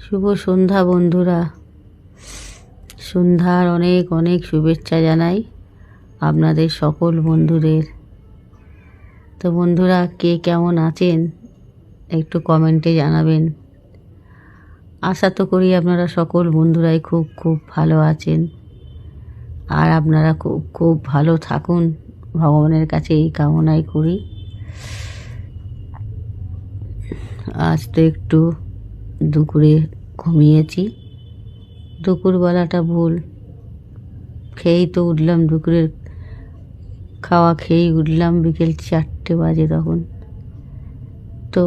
শুভ সন্ধ্যা বন্ধুরা। সন্ধ্যার অনেক অনেক শুভেচ্ছা জানাই আপনাদের সকল বন্ধুদের। তো বন্ধুরা, কে কেমন আছেন একটু কমেন্টে জানাবেন। আশা তো করি আপনারা সকল বন্ধুরাই খুব খুব ভালো আছেন, আর আপনারা খুব খুব ভালো থাকুন, ভগবানের কাছে এই কামনাই করি। আজ তো একটু দুপুরে ঘুমিয়েছি, দুপুরবেলাটা ভুল, খেয়েই তো উঠলাম, দুপুরের খাওয়া খেয়েই উঠলাম বিকেল 4টে বাজে তখন। তো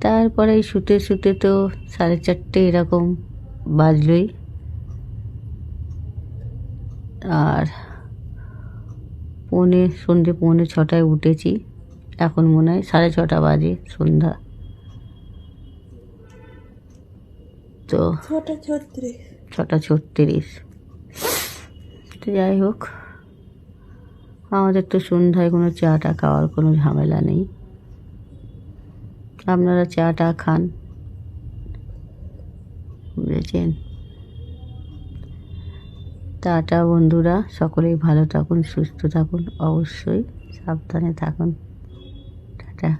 তারপরে শুতে শুতে তো 4:30 এরকম বাজলই। আর সন্ধ্যে 5:45 উঠেছি, এখন মনে হয় 6:30 বাজে সন্ধ্যা। তো 6:36। তো যাই হোক, আমাদের তো সন্ধ্যায় কোনো চাটা খাওয়ার কোনো ঝামেলা নেই। আপনারা চাটা খান, বুঝেছেন? টাটা বন্ধুরা, সকলেই ভালো থাকুন, সুস্থ থাকুন, অবশ্যই সাবধানে থাকুন। টাটা।